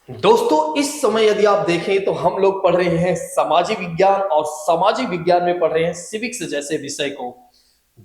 दोस्तों इस समय यदि आप देखें तो हम लोग पढ़ रहे हैं सामाजिक विज्ञान और सामाजिक विज्ञान में पढ़ रहे हैं सिविक्स जैसे विषय को।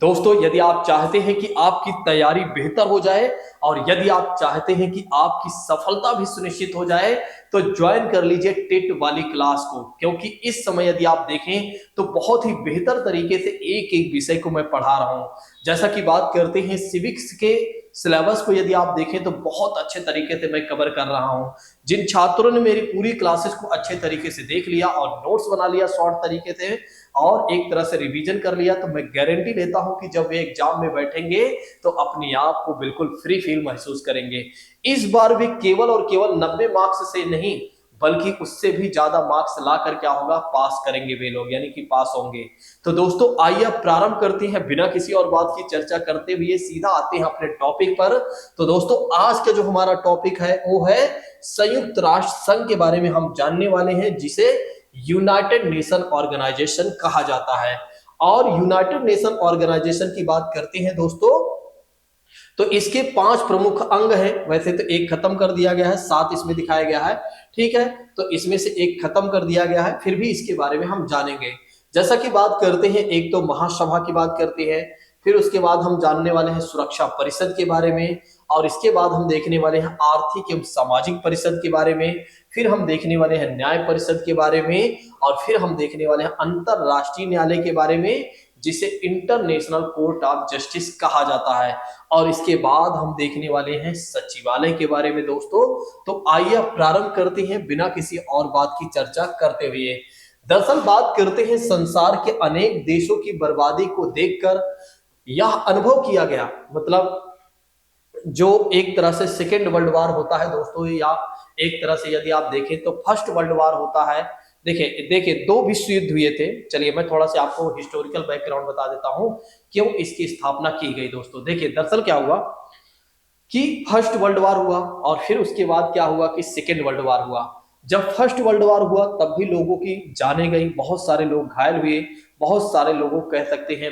दोस्तों यदि आप चाहते हैं कि आपकी तैयारी बेहतर हो जाए और यदि आप चाहते हैं कि आपकी सफलता भी सुनिश्चित हो जाए तो ज्वाइन कर लीजिए टेट वाली क्लास को, क्योंकि इस समय यदि आप देखें तो बहुत ही बेहतर तरीके से एक एक विषय को मैं पढ़ा रहा हूं। जैसा कि बात करते हैं सिविक्स के सिलेबस को, यदि आप देखें तो बहुत अच्छे तरीके से मैं कवर कर रहा हूं। जिन छात्रों ने मेरी पूरी क्लासेस को अच्छे तरीके से देख लिया और नोट्स बना लिया शॉर्ट तरीके से और एक तरह से रिवीजन कर लिया, तो मैं गारंटी लेता हूं कि जब वे एग्जाम में बैठेंगे तो अपने आप को बिल्कुल फ्री फील महसूस करेंगे। इस बार भी केवल और केवल 90 मार्क्स से नहीं बल्कि उससे भी ज्यादा मार्क्स लाकर क्या होगा, पास करेंगे वे लोग, यानी कि पास होंगे। तो दोस्तों आइए अब प्रारंभ करते हैं, बिना किसी और बात की चर्चा करते हुए सीधा आते हैं अपने टॉपिक पर। तो दोस्तों आज का जो हमारा टॉपिक है वो है संयुक्त राष्ट्र संघ के बारे में हम जानने वाले हैं, जिसे यूनाइटेड नेशन ऑर्गेनाइजेशन कहा जाता है। और यूनाइटेड नेशन ऑर्गेनाइजेशन की बात करते हैं दोस्तों तो इसके 5 प्रमुख अंग हैं। वैसे तो एक खत्म कर दिया गया है, 7 इसमें दिखाया गया है, ठीक है। तो इसमें से एक खत्म कर दिया गया है, फिर भी इसके बारे में हम जानेंगे। जैसा कि बात करते हैं, एक तो महासभा की बात करते हैं, फिर उसके बाद हम जानने वाले हैं सुरक्षा परिषद के बारे में, और इसके बाद हम देखने वाले हैं आर्थिक एवं सामाजिक परिषद के बारे में, फिर हम देखने वाले हैं न्याय परिषद के बारे में, और फिर हम देखने वाले हैं अंतरराष्ट्रीय न्यायालय के बारे में, जिसे इंटरनेशनल कोर्ट ऑफ जस्टिस कहा जाता है। और इसके बाद हम देखने वाले हैं सचिवालय के बारे में दोस्तों। तो आइए प्रारंभ करते हैं बिना किसी और बात की चर्चा करते हुए। दरअसल बात करते हैं, संसार के अनेक देशों की बर्बादी को देखकर यह अनुभव किया गया, मतलब जो एक तरह से सेकेंड वर्ल्ड वार होता है दोस्तों, या एक तरह से यदि आप देखें तो फर्स्ट वर्ल्ड वार होता है। देखिए देखिए 2 विश्व युद्ध हुए थे। चलिए मैं थोड़ा सा आपको हिस्टोरिकल बैकग्राउंड बता देता हूं क्यों इसकी स्थापना की गई दोस्तों। देखिए दरअसल क्या हुआ कि फर्स्ट वर्ल्ड वार हुआ और फिर उसके बाद क्या हुआ कि सेकेंड वर्ल्ड वार हुआ। जब फर्स्ट वर्ल्ड वार हुआ तब भी लोगों की जानें गई, बहुत सारे लोग घायल हुए, बहुत सारे लोगों कह सकते हैं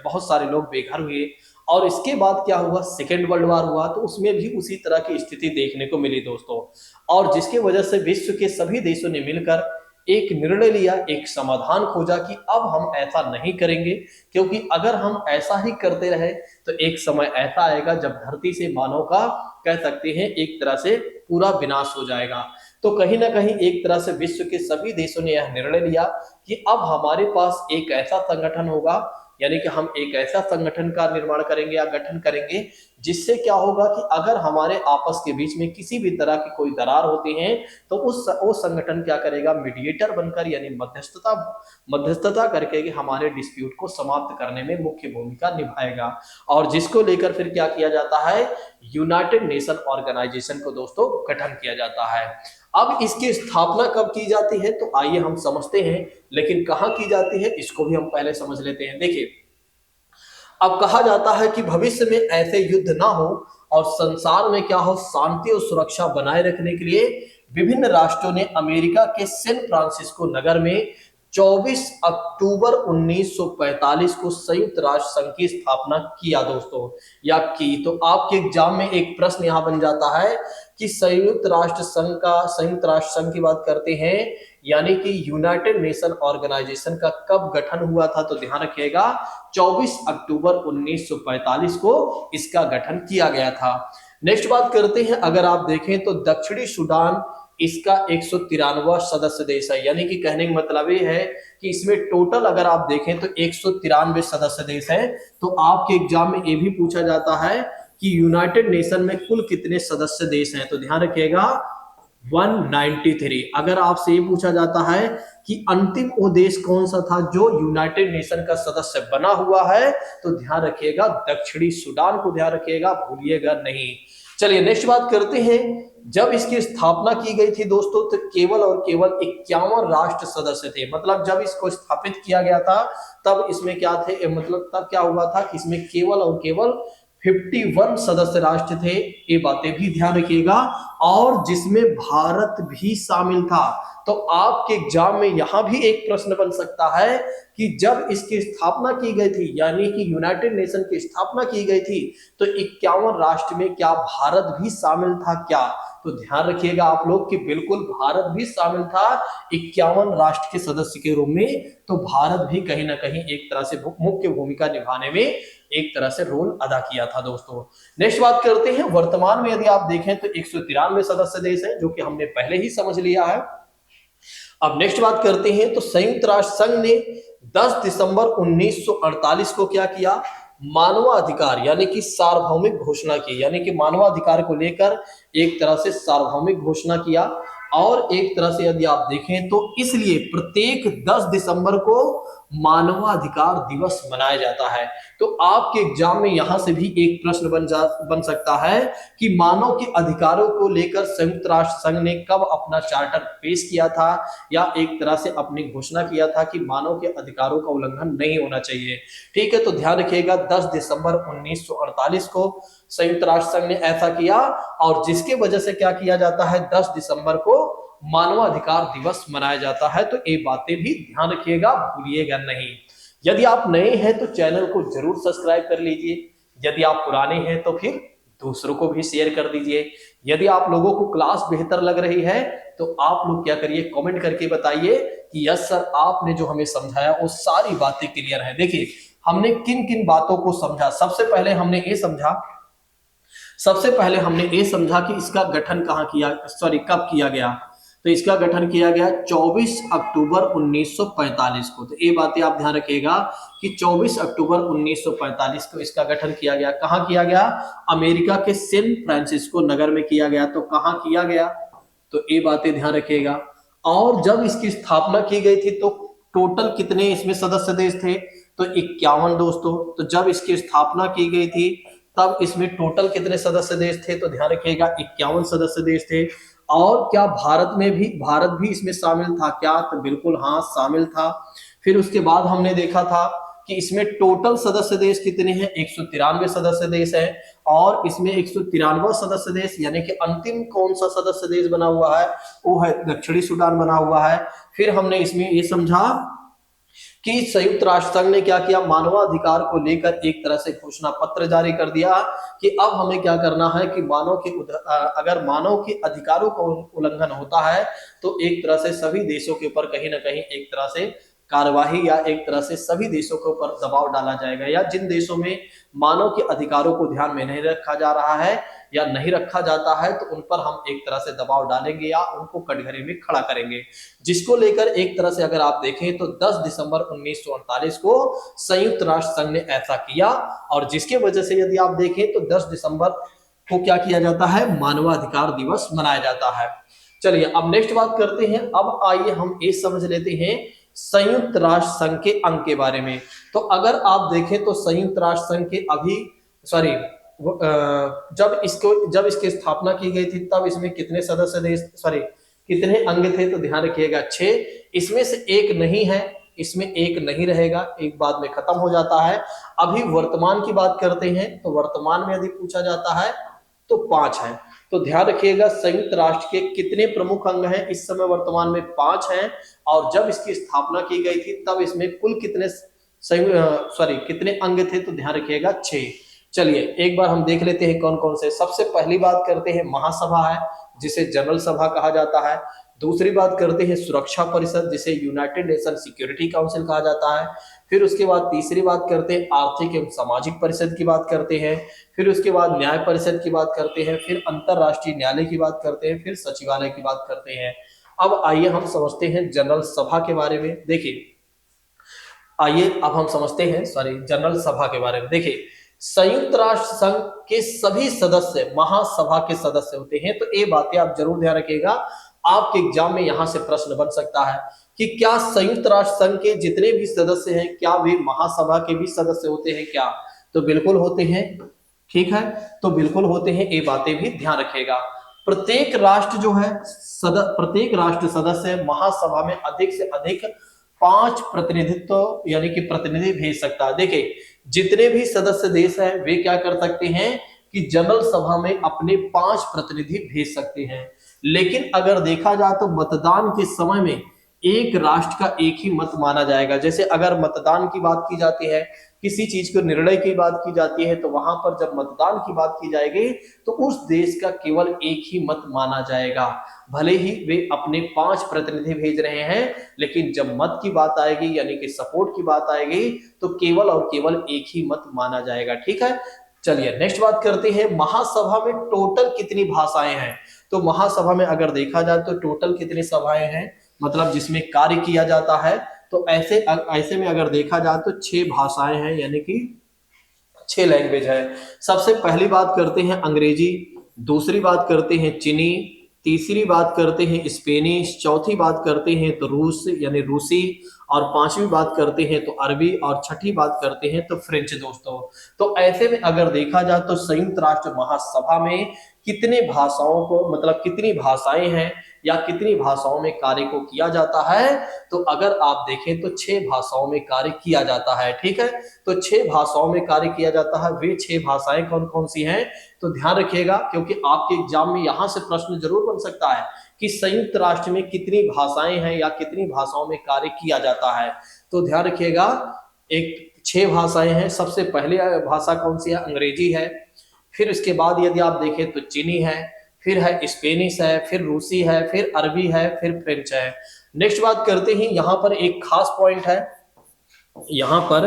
बहुत सारे लोग बेघर हुए। और इसके बाद क्या हुआ, सेकेंड वर्ल्ड वार हुआ, तो उसमें भी उसी तरह की स्थिति देखने को मिली दोस्तों। और जिसकी वजह से विश्व के सभी देशों ने मिलकर एक निर्णय लिया, एक समाधान खोजा कि अब हम ऐसा नहीं करेंगे, क्योंकि अगर हम ऐसा ही करते रहे तो एक समय ऐसा आएगा जब धरती से मानव का कह सकते हैं एक तरह से पूरा विनाश हो जाएगा। तो कहीं ना कहीं एक तरह से विश्व के सभी देशों ने यह निर्णय लिया कि अब हमारे पास एक ऐसा संगठन होगा, यानी कि हम एक ऐसा संगठन का निर्माण करेंगे या गठन करेंगे, जिससे क्या होगा कि अगर हमारे आपस के बीच में किसी भी तरह की कोई दरार होती है तो वो संगठन क्या करेगा, मीडिएटर बनकर, यानी मध्यस्थता करके कि हमारे डिस्प्यूट को समाप्त करने में मुख्य भूमिका निभाएगा। और जिसको लेकर फिर क्या किया जाता है, यूनाइटेड नेशन ऑर्गेनाइजेशन को दोस्तों गठन किया जाता है। अब इसकी स्थापना कब की जाती है तो आइए हम समझते हैं, लेकिन कहां की जाती है इसको भी हम पहले समझ लेते हैं। देखिए अब कहा जाता है कि भविष्य में ऐसे युद्ध ना हो और संसार में क्या हो, शांति और सुरक्षा बनाए रखने के लिए विभिन्न राष्ट्रों ने अमेरिका के सैन फ्रांसिस्को नगर में 24 अक्टूबर 1945 को संयुक्त राष्ट्र संघ की स्थापना किया दोस्तों, या की। तो आपके एग्जाम में एक प्रश्न यहां बन जाता है कि संयुक्त राष्ट्र संघ की बात करते हैं, यानी कि यूनाइटेड नेशन ऑर्गेनाइजेशन का कब गठन हुआ था, तो ध्यान रखिएगा 24 अक्टूबर 1945 को इसका गठन किया गया था। नेक्स्ट बात करते हैं, अगर आप देखें तो दक्षिणी सूडान इसका 193वां सदस्य देश है, यानी कि कहने का मतलब ये है कि इसमें टोटल अगर आप देखें तो 193 सदस्य देश हैं। तो आपके एग्जाम में ये भी पूछा जाता है कि यूनाइटेड नेशन में कुल कितने सदस्य देश हैं, तो ध्यान रखिएगा 193। अगर आपसे ये पूछा जाता है कि अंतिम वो देश कौन सा था जो यूनाइटेड नेशन का सदस्य बना हुआ है, तो ध्यान रखिएगा दक्षिणी सूडान को ध्यान रखिएगा, भूलिएगा नहीं। चलिए नेक्स्ट बात करते हैं, जब इसकी स्थापना की गई थी दोस्तों तो केवल और केवल 51 राष्ट्र सदस्य थे। मतलब जब इसको स्थापित किया गया था तब इसमें क्या थे, मतलब तब क्या हुआ था कि इसमें केवल और केवल 51 सदस्य राष्ट्र थे, ये बातें भी ध्यान रखिएगा, और जिसमें भारत भी शामिल था। तो आपके एग्जाम में यहां भी एक प्रश्न बन सकता है कि जब इसकी स्थापना की गई थी, यानी कि यूनाइटेड नेशन की स्थापना की गई थी, तो 51 राष्ट्र में क्या भारत भी शामिल था क्या? तो ध्यान रखिएगा आप लोग कि बिल्कुल भारत भी शामिल था 51 राष्ट्र के सदस्य के रूप में। तो भारत भी कहीं ना कहीं एक तरह से मुख्य भूमिका निभाने में एक तरह से रोल अदा किया था दोस्तों। नेक्स्ट बात करते हैं, वर्तमान में यदि आप देखें तो 193 सदस्य देश हैं, जो कि हमने पहले ही समझ लिया है। अब नेक्स्ट बात करते हैं, तो संयुक्त राष्ट्र संघ ने 10 दिसंबर 1948 को क्या किया? मानवाधिकार यानी कि सार्वभौमिक घोषणा की, यानी कि मानवाधिकार को लेकर एक तरह से सार्वभौमिक घोषणा किया। और एक तरह से यदि आप देखें तो इसलिए प्रत्येक 10 दिसंबर को मानवाधिकार दिवस मनाया जाता है। तो आपके एग्जाम में यहां से भी एक प्रश्न बन सकता है कि मानव के अधिकारों को लेकर संयुक्त राष्ट्र संघ ने कब अपना चार्टर पेश किया था, या एक तरह से अपनी घोषणा किया था कि मानव के अधिकारों का उल्लंघन नहीं होना चाहिए। ठीक है, तो ध्यान रखिएगा 10 दिसंबर 1948 को संयुक्त राष्ट्र संघ ने ऐसा किया, और जिसके वजह से क्या किया जाता है, 10 दिसंबर को मानवाधिकार दिवस मनाया जाता है। तो ये बातें भी ध्यान रखिएगा, भूलिएगा नहीं। यदि आप नए हैं तो चैनल को जरूर सब्सक्राइब कर लीजिए, यदि आप पुराने हैं तो फिर दूसरों को भी शेयर कर दीजिए। यदि आप लोगों को क्लास बेहतर लग रही है तो आप लोग क्या करिए, कमेंट करके बताइए कि यस सर, आपने जो हमें समझाया वो सारी बातें क्लियर है। देखिए हमने किन किन बातों को समझा। सबसे पहले हमने ये समझा कि इसका गठन कब किया गया। तो इसका गठन किया गया 24 अक्टूबर 1945 को। तो ये बातें आप ध्यान रखिएगा कि 24 अक्टूबर 1945 को इसका गठन किया गया। कहां किया गया? अमेरिका के सैन फ्रांसिस्को नगर में किया गया। तो कहां किया गया? तो ये बातें ध्यान रखिएगा। और जब इसकी स्थापना की गई थी तो टोटल कितने इसमें सदस्य देश थे? तो 51 दोस्तों। तो जब इसकी स्थापना की गई थी तब इसमें टोटल कितने सदस्य देश थे? तो ध्यान रखिएगा 51 सदस्य देश थे। और क्या भारत भी इसमें शामिल था क्या? तो बिल्कुल हाँ, शामिल था। फिर उसके बाद हमने देखा था कि इसमें टोटल सदस्य देश कितने हैं? 193 सदस्य देश हैं। और इसमें 193 सदस्य देश यानी कि अंतिम कौन सा सदस्य देश बना हुआ है? वो है दक्षिणी सूडान बना हुआ है। फिर हमने इसमें ये समझा कि संयुक्त राष्ट्र संघ ने क्या किया, मानवाधिकार को लेकर एक तरह से घोषणा पत्र जारी कर दिया कि अब हमें क्या करना है कि अगर मानव के अधिकारों का उल्लंघन होता है तो एक तरह से सभी देशों के ऊपर कहीं ना कहीं एक तरह से कार्यवाही या एक तरह से सभी देशों के ऊपर दबाव डाला जाएगा, या जिन देशों में मानव के अधिकारों को ध्यान में नहीं रखा जा रहा है या नहीं रखा जाता है तो उन पर हम एक तरह से दबाव डालेंगे या उनको कटघरे में खड़ा करेंगे। जिसको लेकर एक तरह से अगर आप देखें तो 10 दिसंबर 1948 को संयुक्त राष्ट्र संघ ने ऐसा किया, और जिसके वजह से यदि आप देखें तो 10 दिसंबर को क्या किया जाता है, मानवाधिकार दिवस मनाया जाता है। चलिए अब नेक्स्ट बात करते हैं। अब आइए हम ये समझ लेते हैं संयुक्त राष्ट्र संघ के अंग के बारे में। तो अगर आप देखें तो संयुक्त राष्ट्र संघ के जब इसकी स्थापना की गई थी तब इसमें कितने अंग थे? तो ध्यान रखिएगा 6। इसमें से एक नहीं है, इसमें एक नहीं रहेगा, एक बाद में खत्म हो जाता है। अभी वर्तमान की बात करते हैं तो वर्तमान में यदि पूछा जाता है तो 5 है। तो ध्यान रखिएगा संयुक्त राष्ट्र के कितने प्रमुख अंग हैं? इस समय वर्तमान में 5 हैं। और जब इसकी स्थापना की गई थी तब इसमें कुल कितने अंग थे? तो ध्यान रखिएगा 6। चलिए एक बार हम देख लेते हैं कौन कौन से। सबसे पहली बात करते हैं महासभा है, जिसे जनरल सभा कहा जाता है। दूसरी बात करते हैं सुरक्षा परिषद, जिसे यूनाइटेड नेशन सिक्योरिटी काउंसिल कहा जाता है। फिर उसके बाद तीसरी बात करते हैं आर्थिक एवं सामाजिक परिषद की बात करते हैं। फिर उसके बाद न्याय परिषद की बात करते हैं। फिर अंतरराष्ट्रीय न्यायालय की बात करते हैं। फिर सचिवालय की बात करते हैं। अब आइए हम समझते हैं जनरल सभा के बारे में। देखिए जनरल सभा के बारे में। देखिए संयुक्त राष्ट्र संघ के सभी सदस्य महासभा के सदस्य होते हैं। तो ये बातें आप जरूर ध्यान रखिएगा, आपके एग्जाम में यहां से प्रश्न बन सकता है कि क्या संयुक्त राष्ट्र संघ के जितने भी सदस्य हैं क्या वे महासभा के भी सदस्य होते हैं क्या? तो बिल्कुल होते हैं। ठीक है, तो बिल्कुल होते हैं, ये बातें भी ध्यान रखिएगा। प्रत्येक राष्ट्र सदस्य महासभा में अधिक से अधिक 5 प्रतिनिधित्व यानी कि प्रतिनिधि भेज सकता है। देखिए जितने भी सदस्य देश हैं वे क्या कर सकते हैं कि जनरल सभा में अपने 5 प्रतिनिधि भेज सकते हैं। लेकिन अगर देखा जाए तो मतदान के समय में एक राष्ट्र का एक ही मत माना जाएगा। जैसे अगर मतदान की बात की जाती है, किसी चीज को निर्णय की बात की जाती है, तो वहां पर जब मतदान की बात की जाएगी तो उस देश का केवल एक ही मत माना जाएगा। भले ही वे अपने 5 प्रतिनिधि भेज रहे हैं, लेकिन जब मत की बात आएगी यानी कि सपोर्ट की बात आएगी तो केवल और केवल एक ही मत माना जाएगा। ठीक है, चलिए नेक्स्ट बात करते हैं, महासभा में टोटल कितनी भाषाएं हैं। तो महासभा में अगर देखा जाए तो टोटल कितनी सभाएं हैं, मतलब जिसमें कार्य किया जाता है, तो ऐसे में अगर देखा जाए तो 6 भाषाएं हैं, यानी कि 6 लैंग्वेज है। सबसे पहली बात करते हैं अंग्रेजी, दूसरी बात करते हैं चीनी, तीसरी बात करते हैं स्पेनिश, चौथी बात करते हैं तो रूस यानी रूसी, और पांचवी बात करते हैं तो अरबी, और छठी बात करते हैं तो फ्रेंच दोस्तों। तो ऐसे में अगर देखा जाए तो संयुक्त राष्ट्र महासभा में कितने भाषाओं को, मतलब कितनी भाषाएं हैं या कितनी भाषाओं में कार्य को किया जाता है, तो अगर आप देखें तो 6 भाषाओं में कार्य किया जाता है। ठीक है, तो 6 भाषाओं में कार्य किया जाता है। वे 6 भाषाएं कौन कौन सी हैं, तो ध्यान रखिएगा, क्योंकि आपके एग्जाम में यहां से प्रश्न जरूर बन सकता है कि संयुक्त राष्ट्र में कितनी भाषाएं हैं या कितनी भाषाओं में कार्य किया जाता है। तो ध्यान रखिएगा, एक 6 भाषाएं हैं। सबसे पहले भाषा कौन सी है, अंग्रेजी है। फिर इसके बाद यदि आप देखें तो चीनी है, फिर है स्पेनिश है, फिर रूसी है, फिर अरबी है, फिर फ्रेंच है। नेक्स्ट बात करते हैं, यहाँ पर एक खास पॉइंट है, यहाँ पर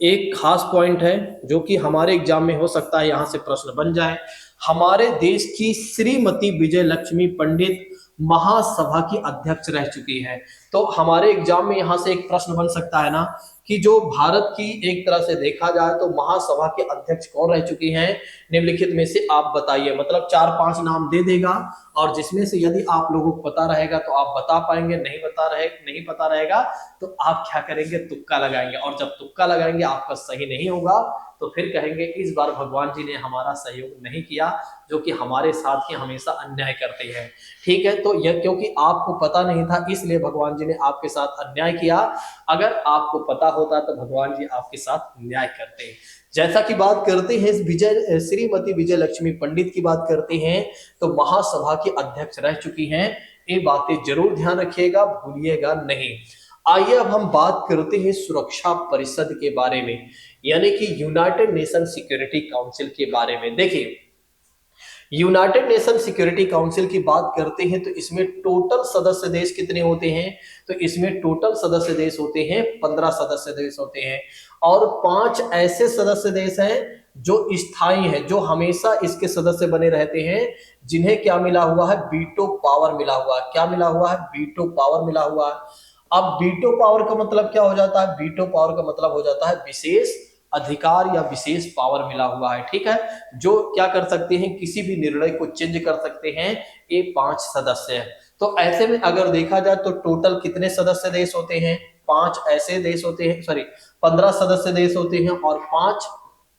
एक खास पॉइंट है जो कि हमारे एग्जाम में हो सकता है यहां से प्रश्न बन जाए। हमारे देश की श्रीमती विजय लक्ष्मी पंडित महासभा की अध्यक्ष रह चुकी है। तो हमारे एग्जाम में यहां से एक प्रश्न बन सकता है ना कि जो भारत की एक तरह से देखा जाए तो महासभा के अध्यक्ष कौन रह चुकी हैं, निम्नलिखित में से आप बताइए। मतलब 4-5 नाम दे देगा, और जिसमें से यदि आप लोगों को पता रहेगा तो आप बता पाएंगे, नहीं पता रहेगा तो आप क्या करेंगे, तुक्का लगाएंगे। और जब तुक्का लगाएंगे आपका सही नहीं होगा तो फिर कहेंगे इस बार भगवान जी ने हमारा सहयोग नहीं किया, जो कि हमारे साथ ही हमेशा अन्याय करते हैं। ठीक है, तो यह क्योंकि आपको पता नहीं था इसलिए भगवान जी ने आपके साथ अन्याय किया। अगर आपको पता होता तो भगवान जी आपके साथ न्याय करते। जैसा कि बात करते हैं श्रीमती विजय लक्ष्मी पंडित की बात करते हैं, तो महासभा के अध्यक्ष रह चुकी हैं। ये बातें जरूर ध्यान रखिएगा, भूलिएगा नहीं। आइए अब हम बात करते हैं सुरक्षा परिषद के बारे में, यानी कि यूनाइटेड नेशन सिक्योरिटी काउंसिल के बारे में। देखिए, यूनाइटेड नेशन सिक्योरिटी काउंसिल की बात करते हैं तो इसमें टोटल सदस्य देश कितने होते हैं, तो इसमें टोटल सदस्य देश होते हैं 15 सदस्य देश होते हैं, और 5 ऐसे सदस्य देश हैं जो स्थायी हैं, जो हमेशा इसके सदस्य बने रहते हैं, जिन्हें क्या मिला हुआ है, वीटो पावर मिला हुआ है। क्या मिला हुआ है, वीटो पावर मिला हुआ है। अब वीटो पावर का मतलब क्या हो जाता है, वीटो पावर का मतलब हो जाता है विशेष अधिकार या विशेष पावर मिला हुआ है। ठीक है, जो क्या कर सकते हैं, किसी भी निर्णय को चेंज कर सकते हैं। ये 5 सदस्य हैं। तो ऐसे में अगर देखा जाए तो टोटल कितने सदस्य देश होते हैं, 5 ऐसे देश होते हैं, 15 सदस्य देश होते हैं, और 5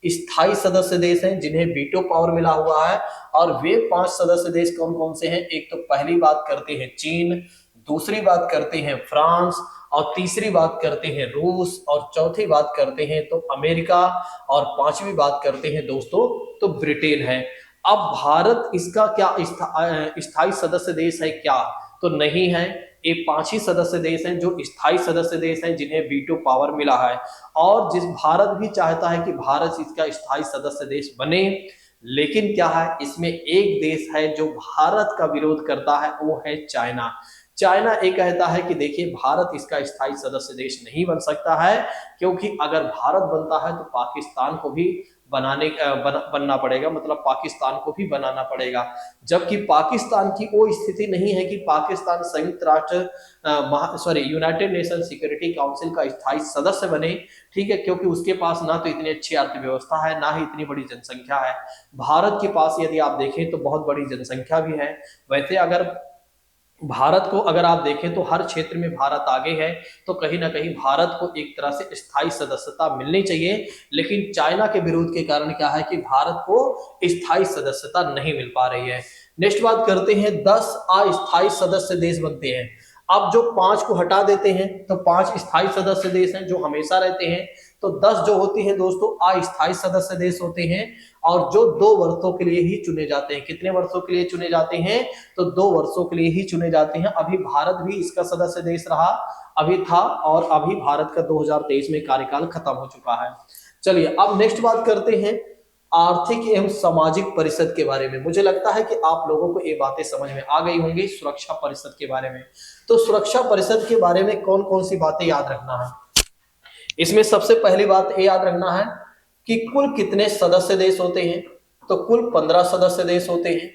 स्थायी सदस्य देश हैं जिन्हें वीटो पावर मिला हुआ है। और वे 5 सदस्य देश कौन कौन से हैं, एक तो पहली बात करते हैं चीन, दूसरी बात करते हैं फ्रांस, और तीसरी बात करते हैं रूस, और चौथी बात करते हैं तो अमेरिका, और पांचवी बात करते हैं दोस्तों तो ब्रिटेन है। अब भारत इसका क्या स्थायी सदस्य देश है क्या, तो नहीं है। ये 5 ही सदस्य देश हैं जो स्थायी सदस्य देश हैं जिन्हें वीटो पावर मिला है। और जिस भारत भी चाहता है कि भारत इसका स्थायी सदस्य देश बने, लेकिन क्या है, इसमें एक देश है जो भारत का विरोध करता है, वो है चाइना। चाइना ये कहता है कि देखिए भारत इसका स्थायी सदस्य देश नहीं बन सकता है, क्योंकि अगर भारत बनता है तो पाकिस्तान को भी बनना पड़ेगा, मतलब पाकिस्तान को भी बनाना पड़ेगा। जबकि पाकिस्तान की वो स्थिति नहीं है कि पाकिस्तान संयुक्त राष्ट्र यूनाइटेड नेशन सिक्योरिटी काउंसिल का स्थायी सदस्य बने। ठीक है, क्योंकि उसके पास ना तो इतनी अच्छी अर्थव्यवस्था है, ना ही इतनी बड़ी जनसंख्या है। भारत के पास यदि आप देखें तो बहुत बड़ी जनसंख्या भी है। वैसे अगर भारत को अगर आप देखें तो हर क्षेत्र में भारत आगे है, तो कहीं ना कहीं भारत को एक तरह से स्थायी सदस्यता मिलनी चाहिए। लेकिन चाइना के विरोध के कारण क्या है कि भारत को स्थायी सदस्यता नहीं मिल पा रही है। नेक्स्ट बात करते हैं 10 अस्थायी सदस्य देश बनते हैं। अब जो 5 को हटा देते हैं तो 5 स्थायी सदस्य देश हैं जो हमेशा रहते हैं, तो 10 जो होती हैं दोस्तों अस्थायी सदस्य देश होते हैं, और जो 2 वर्षों के लिए ही चुने जाते हैं। कितने वर्षों के लिए चुने जाते हैं? तो 2 वर्षों के लिए ही चुने जाते हैं। अभी भारत भी इसका सदस्य देश रहा, अभी था, और अभी भारत का 2023 में कार्यकाल खत्म हो चुका है। चलिए अब नेक्स्ट बात करते हैं आर्थिक एवं सामाजिक परिषद के बारे में। मुझे लगता है कि आप लोगों को ये बातें समझ में आ गई होंगी सुरक्षा परिषद के बारे में। तो सुरक्षा परिषद के बारे में कौन कौन सी बातें याद रखना है? इसमें सबसे पहली बात ये याद रखना है कि कुल कितने सदस्य देश होते हैं। तो कुल 15 सदस्य देश होते हैं।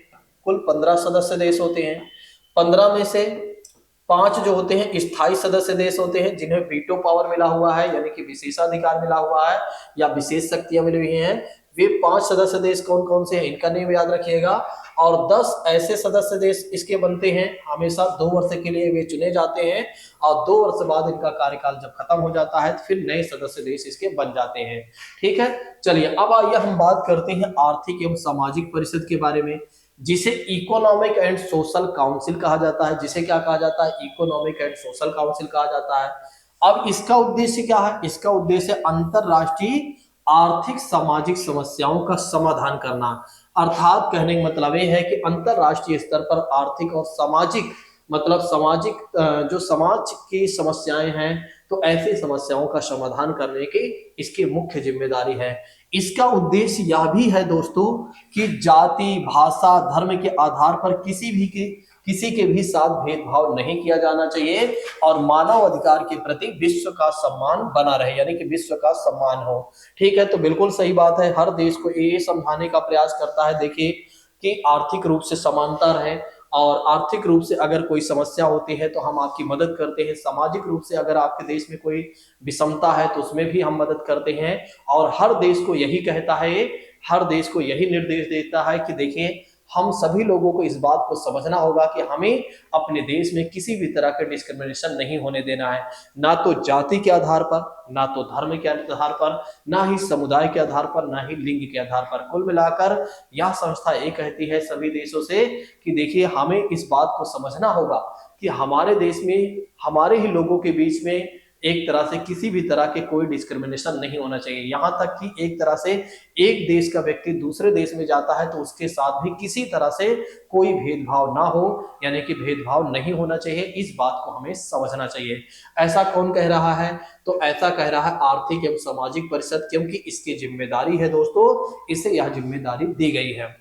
कुल 15 सदस्य देश होते हैं। 15 में से 5 जो होते हैं स्थायी सदस्य देश होते हैं जिन्हें वीटो पावर मिला हुआ है, यानी कि विशेषाधिकार मिला हुआ है या विशेष शक्तियां मिली हुई हैं। वे 5 सदस्य देश कौन कौन से हैं इनका नेम याद रखिएगा। और 10 ऐसे सदस्य देश इसके बनते हैं, हमेशा 2 वर्ष के लिए वे चुने जाते हैं, और 2 वर्ष बाद इनका कार्यकाल जब खत्म हो जाता है तो फिर नए सदस्य देश इसके बन जाते हैं। ठीक है, चलिए अब आइए हम बात करते हैं आर्थिक एवं सामाजिक परिषद के बारे में, जिसे इकोनॉमिक एंड सोशल काउंसिल कहा जाता है। जिसे क्या कहा जाता है? इकोनॉमिक एंड सोशल काउंसिल कहा जाता है। अब इसका उद्देश्य क्या है? इसका उद्देश्य अंतरराष्ट्रीय आर्थिक सामाजिक समस्याओं का समाधान करना। अर्थात कहने का मतलब ये है कि अंतरराष्ट्रीय स्तर पर आर्थिक और सामाजिक मतलब सामाजिक जो समाज की समस्याएं हैं, तो ऐसी समस्याओं का समाधान करने की इसकी मुख्य जिम्मेदारी है। इसका उद्देश्य यह भी है दोस्तों कि जाति, भाषा, धर्म के आधार पर किसी के भी साथ भेदभाव नहीं किया जाना चाहिए, और मानव अधिकार के प्रति विश्व का सम्मान बना रहे, यानी कि विश्व का सम्मान हो। ठीक है, तो बिल्कुल सही बात है। हर देश को ये समझाने का प्रयास करता है देखिए कि आर्थिक रूप से समानता रहे, और आर्थिक रूप से अगर कोई समस्या होती है तो हम आपकी मदद करते हैं। सामाजिक रूप से अगर आपके देश में कोई विषमता है तो उसमें भी हम मदद करते हैं। और हर देश को यही कहता है, हर देश को यही निर्देश देता है कि देखिए हम सभी लोगों को इस बात को समझना होगा कि हमें अपने देश में किसी भी तरह का डिस्क्रिमिनेशन नहीं होने देना है, ना तो जाति के आधार पर, ना तो धर्म के आधार पर, ना ही समुदाय के आधार पर, ना ही लिंग के आधार पर। कुल मिलाकर यह संस्था ये कहती है सभी देशों से कि देखिए हमें इस बात को समझना होगा कि हमारे देश में हमारे ही लोगों के बीच में एक तरह से किसी भी तरह के कोई डिस्क्रिमिनेशन नहीं होना चाहिए। यहाँ तक कि एक तरह से एक देश का व्यक्ति दूसरे देश में जाता है तो उसके साथ भी किसी तरह से कोई भेदभाव ना हो, यानी कि भेदभाव नहीं होना चाहिए। इस बात को हमें समझना चाहिए। ऐसा कौन कह रहा है? तो ऐसा कह रहा है आर्थिक एवं सामाजिक परिषद, क्योंकि इसकी जिम्मेदारी है दोस्तों, इसे यह जिम्मेदारी दी गई है।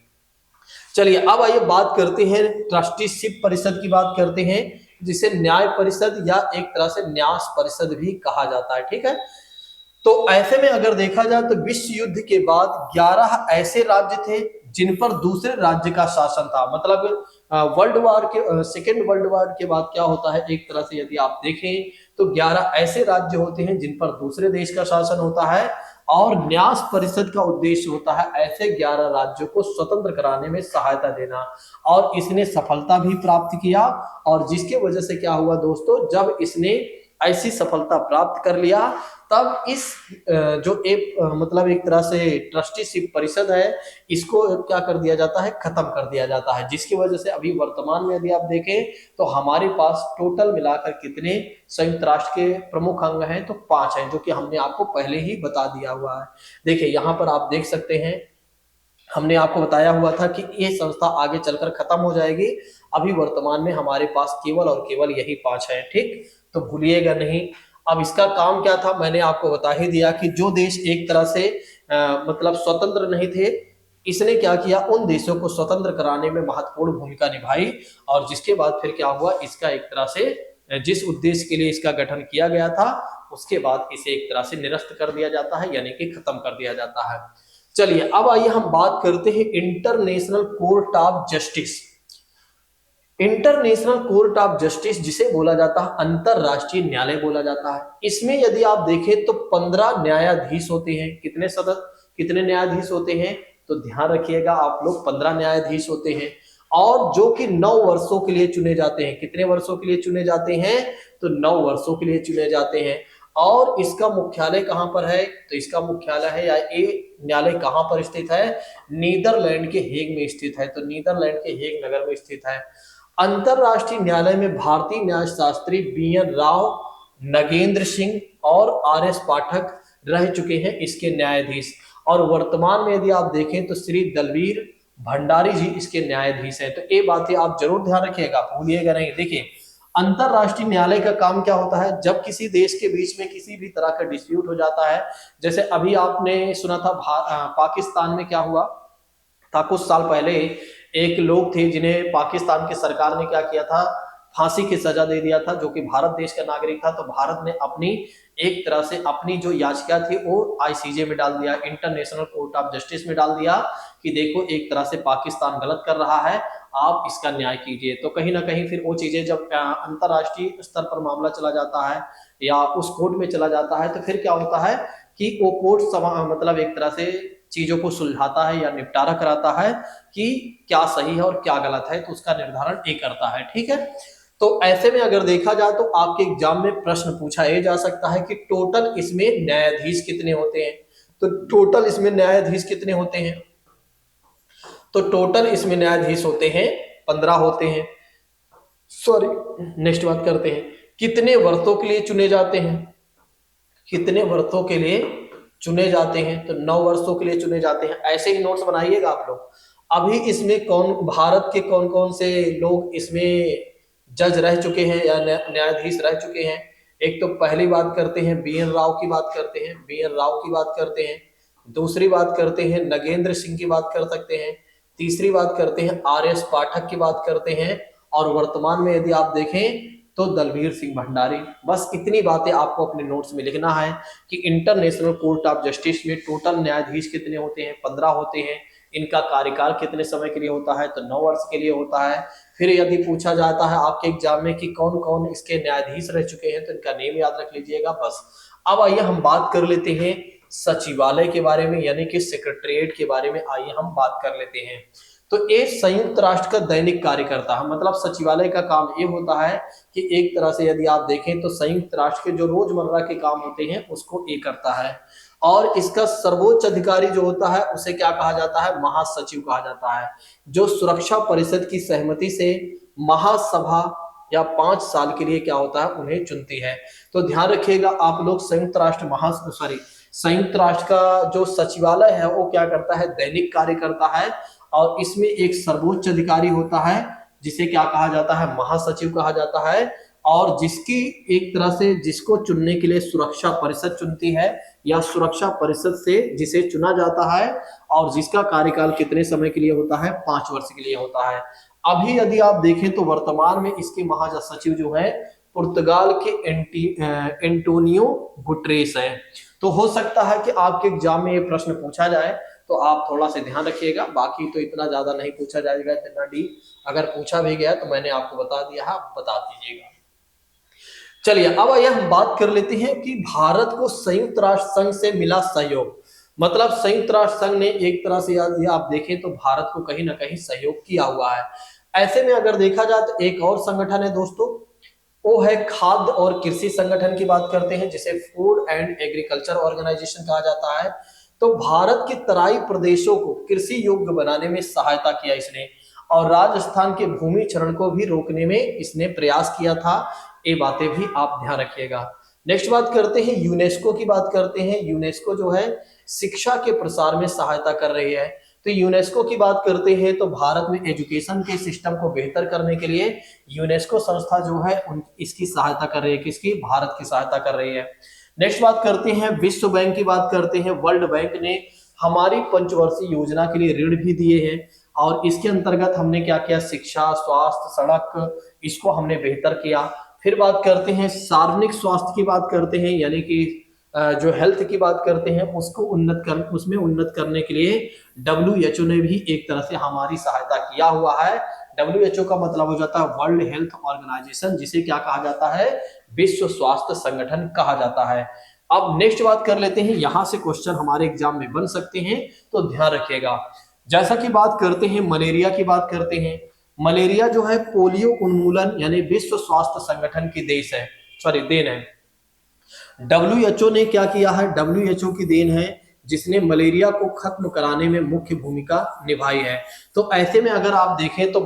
चलिए अब आइए बात करते हैं ट्रस्टीशिप परिषद की बात करते हैं, जिसे न्याय परिषद या एक तरह से न्यास परिषद भी कहा जाता है। ठीक है, तो ऐसे में अगर देखा जाए तो विश्व युद्ध के बाद 11 ऐसे राज्य थे जिन पर दूसरे राज्य का शासन था। मतलब सेकेंड वर्ल्ड वॉर के बाद क्या होता है, एक तरह से यदि आप देखें तो 11 ऐसे राज्य होते हैं जिन पर दूसरे देश का शासन होता है, और न्यास परिषद का उद्देश्य होता है ऐसे 11 राज्यों को स्वतंत्र कराने में सहायता देना। और इसने सफलता भी प्राप्त किया, और जिसके वजह से क्या हुआ दोस्तों, जब इसने ऐसी सफलता प्राप्त कर लिया तब इस जो एक मतलब एक तरह से ट्रस्टीशिप परिषद है, इसको क्या कर दिया जाता है, खत्म कर दिया जाता है। जिसकी वजह से अभी वर्तमान में यदि आप देखें तो हमारे पास टोटल मिलाकर कितने संयुक्त राष्ट्र के प्रमुख अंग हैं, तो 5 हैं, जो कि हमने आपको पहले ही बता दिया हुआ है। देखिए यहाँ पर आप देख सकते हैं, हमने आपको बताया हुआ था कि ये संस्था आगे चलकर खत्म हो जाएगी। अभी वर्तमान में हमारे पास केवल और केवल यही 5 है। ठीक, तो भूलिएगा नहीं। अब इसका काम क्या था, मैंने आपको बता ही दिया कि जो देश एक तरह से मतलब स्वतंत्र नहीं थे, इसने क्या किया, उन देशों को स्वतंत्र कराने में महत्वपूर्ण भूमिका निभाई। और जिसके बाद फिर क्या हुआ, इसका एक तरह से जिस उद्देश्य के लिए इसका गठन किया गया था, उसके बाद इसे एक तरह से निरस्त कर दिया जाता है, यानी कि खत्म कर दिया जाता है। चलिए अब आइए हम बात करते हैं international court of justice. International court of justice जिसे बोला जाता है अंतरराष्ट्रीय न्यायालय बोला जाता है। इसमें यदि आप देखें तो 15 न्यायाधीश होते हैं। कितने न्यायाधीश होते हैं? तो ध्यान रखिएगा आप लोग, 15 न्यायाधीश होते हैं, और जो कि 9 वर्षों के लिए चुने जाते हैं। कितने वर्षों के लिए चुने जाते हैं? तो 9 वर्षों के लिए चुने जाते हैं। और इसका मुख्यालय कहां पर है? तो इसका मुख्यालय है या ये न्यायालय कहां पर स्थित है? नीदरलैंड के हेग में स्थित है। तो नीदरलैंड के हेग नगर में स्थित है। अंतरराष्ट्रीय न्यायालय में भारतीय न्यायशास्त्री BN राव, नगेंद्र सिंह और RS पाठक रह चुके हैं इसके न्यायाधीश। और वर्तमान में यदि आप देखें तो श्री दलवीर भंडारी जी इसके न्यायाधीश हैं। तो ये बातें आप जरूर ध्यान रखिएगा, भूलिएगा नहीं। देखिए, अंतरराष्ट्रीय न्यायालय का काम क्या होता है, जब किसी देश के बीच में किसी भी तरह का डिस्प्यूट हो जाता है, जैसे अभी आपने सुना था पाकिस्तान में क्या हुआ था कुछ साल पहले, एक लोग थे जिन्हें पाकिस्तान की सरकार ने क्या किया था, फांसी की सजा दे दिया था, जो कि भारत देश का नागरिक था। तो भारत ने अपनी एक तरह से अपनी जो याचिका थी वो ICJ में डाल दिया, इंटरनेशनल कोर्ट ऑफ जस्टिस में डाल दिया कि देखो एक तरह से पाकिस्तान गलत कर रहा है, आप इसका न्याय कीजिए। तो कहीं ना कहीं फिर वो चीजें जब अंतरराष्ट्रीय स्तर पर मामला चला जाता है या उस कोर्ट में चला जाता है, तो फिर क्या होता है कि वो कोर्ट मतलब एक तरह से चीजों को सुलझाता है या निपटारा कराता है कि क्या सही है और क्या गलत है, तो उसका निर्धारण ये करता है। ठीक है, तो ऐसे में अगर देखा जाए तो आपके एग्जाम में प्रश्न पूछा ये जा सकता है कि टोटल इसमें न्यायाधीश कितने होते हैं। तो टोटल इसमें न्यायाधीश कितने होते हैं, तो टोटल इसमें न्यायाधीश होते हैं 15 होते हैं। सॉरी, नेक्स्ट बात करते हैं, कितने वर्षों के लिए चुने जाते हैं, कितने वर्षों के लिए चुने जाते हैं, तो 9 वर्षों के लिए चुने जाते हैं। ऐसे ही नोट्स बनाइएगा आप लोग। अभी इसमें कौन, भारत के कौन कौन से लोग इसमें जज रह चुके हैं या न्यायाधीश रह चुके हैं। एक तो पहली बात करते हैं BN राव की बात करते हैं, BN राव की बात करते हैं। दूसरी बात करते हैं नगेंद्र सिंह की बात कर सकते हैं। तीसरी बात करते हैं RS पाठक की बात करते हैं। और वर्तमान में यदि आप देखें तो दलवीर सिंह भंडारी। बस इतनी बातें आपको अपने नोट्स में लिखना है कि इंटरनेशनल कोर्ट ऑफ जस्टिस में टोटल न्यायाधीश कितने होते हैं, 15 होते हैं। इनका कार्यकाल कितने समय के लिए होता है, तो 9 वर्ष के लिए होता है। फिर यदि पूछा जाता है आपके एग्जाम में कि कौन कौन इसके न्यायाधीश रह चुके हैं, तो इनका नेम याद रख लीजिएगा बस। अब आइए हम बात कर लेते हैं सचिवालय के बारे में, यानी कि सेक्रेटरीट के बारे में आइए हम बात कर लेते हैं। तो ये संयुक्त राष्ट्र का दैनिक कार्य करता है, मतलब सचिवालय का काम ये होता है कि एक तरह से यदि आप देखें तो संयुक्त राष्ट्र के जो रोजमर्रा के काम होते हैं उसको ये करता है। और इसका सर्वोच्च अधिकारी जो होता है उसे क्या कहा जाता है, महासचिव कहा जाता है, जो सुरक्षा परिषद की सहमति से महासभा या 5 साल के लिए क्या होता है उन्हें चुनती है। तो ध्यान रखिएगा आप लोग, संयुक्त राष्ट्र का जो सचिवालय है वो क्या करता है, दैनिक कार्य करता है। और इसमें एक सर्वोच्च अधिकारी होता है जिसे क्या कहा जाता है, महासचिव कहा जाता है। और जिसकी एक तरह से जिसको चुनने के लिए सुरक्षा परिषद चुनती है या सुरक्षा परिषद से जिसे चुना जाता है, और जिसका कार्यकाल कितने समय के लिए होता है, 5 वर्ष के लिए होता है। अभी यदि आप देखें तो वर्तमान में इसके महासचिव जो है पुर्तगाल के एंटोनियो गुटरेस है। तो हो सकता है कि आपके एग्जाम में ये प्रश्न पूछा जाए, तो आप थोड़ा सा ध्यान रखिएगा। बाकी तो इतना ज्यादा नहीं पूछा जाएगा, इतना डीप अगर पूछा भी गया तो मैंने आपको बता दिया है, आप बता दीजिएगा। चलिए अब आइए हम बात कर लेते हैं कि भारत को संयुक्त राष्ट्र संघ से मिला सहयोग। मतलब संयुक्त राष्ट्र संघ ने एक तरह से यदि आप देखें तो भारत को कहीं ना कहीं सहयोग किया हुआ है। ऐसे में अगर देखा जाए तो एक और संगठन है दोस्तों, वो है खाद्य और कृषि संगठन की बात करते हैं, जिसे फूड एंड एग्रीकल्चर ऑर्गेनाइजेशन कहा जाता है। तो भारत के तराई प्रदेशों को कृषि योग्य बनाने में सहायता किया इसने, और राजस्थान के भूमि क्षरण को भी रोकने में इसने प्रयास किया था। ये बातें भी आप ध्यान रखिएगा। नेक्स्ट बात करते हैं यूनेस्को की बात करते हैं। यूनेस्को जो है शिक्षा के प्रसार में सहायता कर रही है। तो यूनेस्को की बात करते हैं तो भारत में एजुकेशन के सिस्टम को बेहतर करने के लिए यूनेस्को संस्था जो है इसकी सहायता कर रही है, किसकी, भारत की सहायता कर रही है। नेक्स्ट बात करते हैं विश्व बैंक की बात करते हैं। वर्ल्ड बैंक ने हमारी पंचवर्षीय योजना के लिए ऋण भी दिए हैं, और इसके अंतर्गत हमने क्या किया, शिक्षा, स्वास्थ्य, सड़क, इसको हमने बेहतर किया। फिर बात करते हैं सार्वजनिक स्वास्थ्य की बात करते हैं, यानी कि जो हेल्थ की बात करते हैं उसको उसमें उन्नत करने के लिए WHO ने भी एक तरह से हमारी सहायता किया हुआ है। WHO का मतलब हो जाता है वर्ल्ड हेल्थ ऑर्गेनाइजेशन, जिसे क्या कहा जाता है, विश्व स्वास्थ्य संगठन कहा जाता है। अब नेक्स्ट बात कर लेते हैं, यहां से क्वेश्चन हमारे एग्जाम में बन सकते हैं, तो ध्यान रखिएगा। जैसा कि बात करते हैं मलेरिया की बात करते हैं। मलेरिया जो है पोलियो उन्मूलन यानी विश्व स्वास्थ्य संगठन की देन है। WHO ने क्या किया है, WHO की देन है, जिसने मलेरिया को खत्म कराने में मुख्य भूमिका निभाई है। तो ऐसे में अगर आप देखें तो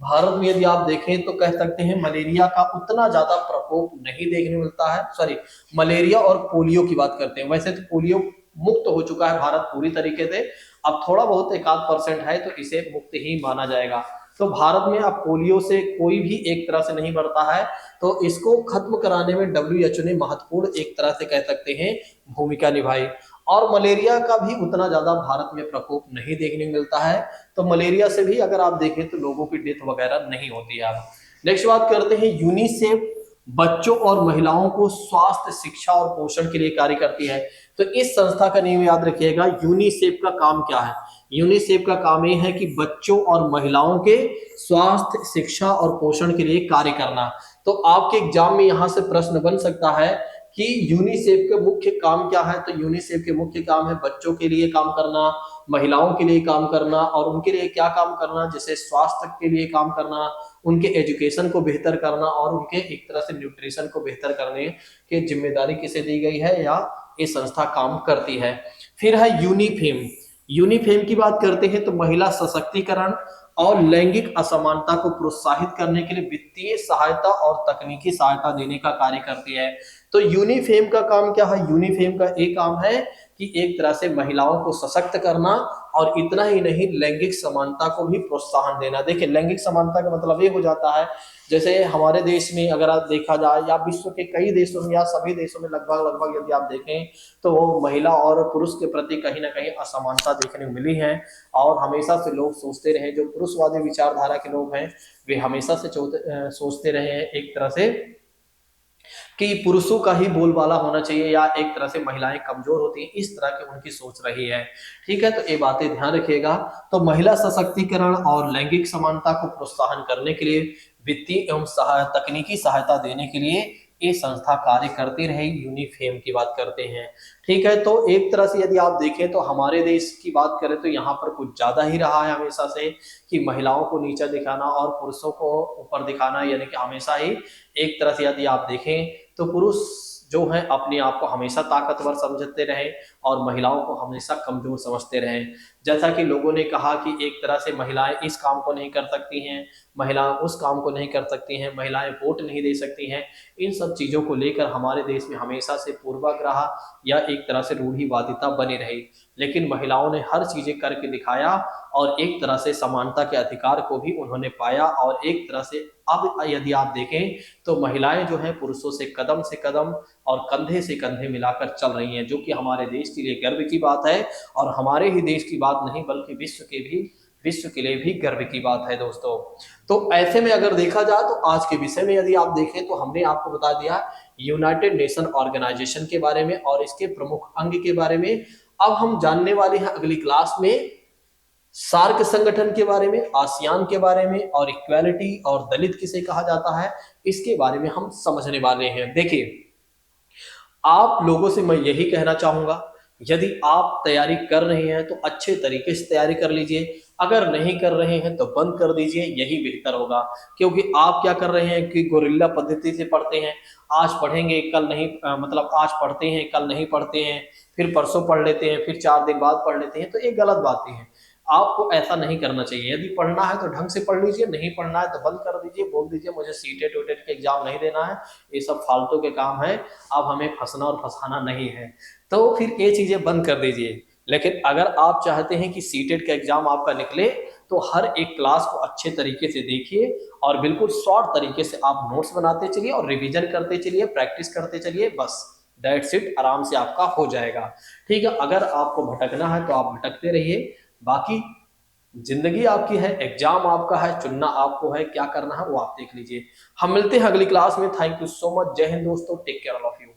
भारत में यदि आप देखें तो कह सकते हैं मलेरिया का उतना ज्यादा प्रकोप नहीं देखने मिलता है। सॉरी, मलेरिया और पोलियो की बात करते हैं। वैसे तो पोलियो मुक्त हो चुका है भारत पूरी तरीके से, अब थोड़ा बहुत 1-8% है तो इसे मुक्त ही माना जाएगा। तो भारत में अब पोलियो से कोई भी एक तरह से नहीं मरता है। तो इसको खत्म कराने में डब्ल्यूएचओ ने महत्वपूर्ण एक तरह से कह सकते हैं भूमिका निभाई। और मलेरिया का भी उतना ज्यादा भारत में प्रकोप नहीं देखने को मिलता है। तो मलेरिया से भी अगर आप देखें तो लोगों की डेथ वगैरह नहीं होती है। अब नेक्स्ट बात करते हैं, यूनिसेफ बच्चों और महिलाओं को स्वास्थ्य, शिक्षा और पोषण के लिए कार्य करती है। तो इस संस्था का नाम याद रखिएगा। यूनिसेफ का काम क्या है? यूनिसेफ का काम ये है कि बच्चों और महिलाओं के स्वास्थ्य, शिक्षा और पोषण के लिए कार्य करना। तो आपके एग्जाम में यहां से प्रश्न बन सकता है कि यूनिसेफ के मुख्य काम क्या है। तो यूनिसेफ के मुख्य काम है बच्चों के लिए काम करना, महिलाओं के लिए काम करना, और उनके लिए क्या काम करना, जैसे स्वास्थ्य के लिए काम करना, उनके एजुकेशन को बेहतर करना, और उनके एक तरह से न्यूट्रिशन को बेहतर करने की जिम्मेदारी किसे दी गई है या ये संस्था काम करती है। फिर है यूनिफेम। यूनिफेम की बात करते हैं तो महिला सशक्तिकरण और लैंगिक असमानता को प्रोत्साहित करने के लिए वित्तीय सहायता और तकनीकी सहायता देने का कार्य करती है। तो यूनिफेम का काम क्या है? यूनिफेम का एक काम है कि एक तरह से महिलाओं को सशक्त करना, और इतना ही नहीं, लैंगिक समानता को भी प्रोत्साहन देना। देखिए, लैंगिक समानता का मतलब ये हो जाता है, जैसे हमारे देश में अगर आप देखा जाए या विश्व के कई देशों में या सभी देशों में लगभग लगभग यदि आप देखें तो वो महिला और पुरुष के प्रति कहीं ना कहीं असमानता देखने को मिली है। और हमेशा से लोग सोचते रहे, जो पुरुषवादी विचारधारा के लोग हैं वे हमेशा से सोचते रहे हैं एक तरह से कि पुरुषों का ही बोलबाला होना चाहिए, या एक तरह से महिलाएं कमजोर होती हैं, इस तरह की उनकी सोच रही है। ठीक है, तो ये बातें ध्यान रखिएगा। तो महिला सशक्तिकरण और लैंगिक समानता को प्रोत्साहन करने के लिए वित्तीय एवं तकनीकी सहायता देने के लिए ये संस्था कार्य करती रही। यूनिफेम की बात करते हैं। ठीक है, तो एक तरह से यदि आप देखें तो हमारे देश की बात करें तो यहाँ पर कुछ ज्यादा ही रहा है हमेशा से कि महिलाओं को नीचा दिखाना और पुरुषों को ऊपर दिखाना, यानी कि हमेशा ही एक तरह से यदि आप देखें तो पुरुष जो है अपने आप को हमेशा ताकतवर समझते रहे और महिलाओं को हमेशा कमजोर समझते रहे। जैसा कि लोगों ने कहा कि एक तरह से महिलाएं इस काम को नहीं कर सकती हैं, महिलाएं उस काम को नहीं कर सकती हैं, महिलाएं वोट नहीं दे सकती हैं। इन सब चीजों को लेकर हमारे देश में हमेशा से पूर्वाग्रह या एक तरह से रूढ़िवादिता बनी रही। लेकिन महिलाओं ने हर चीजें करके दिखाया और एक तरह से समानता के अधिकार को भी उन्होंने पाया। और एक तरह से अब यदि आप देखें तो महिलाएं जो हैं पुरुषों से कदम और कंधे से कंधे मिलाकर चल रही हैं, जो कि हमारे देश के लिए गर्व की बात है। और हमारे ही देश की बात नहीं बल्कि विश्व के लिए भी गर्व की बात है दोस्तों। तो ऐसे में अगर देखा जाए तो आज के विषय में यदि आप देखें तो हमने आपको बता दिया यूनाइटेड नेशन ऑर्गेनाइजेशन के बारे में और इसके प्रमुख अंग के बारे में। अब हम जानने वाले हैं अगली क्लास में सार्क संगठन के बारे में, आसियान के बारे में, और इक्वालिटी और दलित किसे कहा जाता है इसके बारे में हम समझने वाले हैं। देखिए, आप लोगों से मैं यही कहना चाहूंगा, यदि आप तैयारी कर रहे हैं तो अच्छे तरीके से तैयारी कर लीजिए, अगर नहीं कर रहे हैं तो बंद कर दीजिए, यही बेहतर होगा। क्योंकि आप क्या कर रहे हैं कि गोरिल्ला पद्धति से पढ़ते हैं, आज पढ़ेंगे कल नहीं, मतलब आज पढ़ते हैं कल नहीं पढ़ते हैं, फिर परसों पढ़ लेते हैं, फिर 4 दिन बाद पढ़ लेते हैं, तो ये गलत बातें हैं। आपको ऐसा नहीं करना चाहिए। यदि पढ़ना है तो ढंग से पढ़ लीजिए, नहीं पढ़ना है तो बंद कर दीजिए, बोल दीजिए मुझे सीटेट वेटेट के एग्जाम नहीं देना है, ये सब फालतू के काम है, अब हमें फंसना और फंसाना नहीं है। तो फिर ये चीजें बंद कर दीजिए। लेकिन अगर आप चाहते हैं कि सीटेट का एग्जाम आपका निकले तो हर एक क्लास को अच्छे तरीके से देखिए और बिल्कुल शॉर्ट तरीके से आप नोट्स बनाते चलिए और रिवीजन करते चलिए, प्रैक्टिस करते चलिए, बस दैट्स इट, आराम से आपका हो जाएगा। ठीक है, अगर आपको भटकना है तो आप भटकते रहिए, बाकी जिंदगी आपकी है, एग्जाम आपका है, चुनना आपको है, क्या करना है वो आप देख लीजिए। हम मिलते हैं अगली क्लास में। Thank you so much. जय हिंद दोस्तों, take care all of you.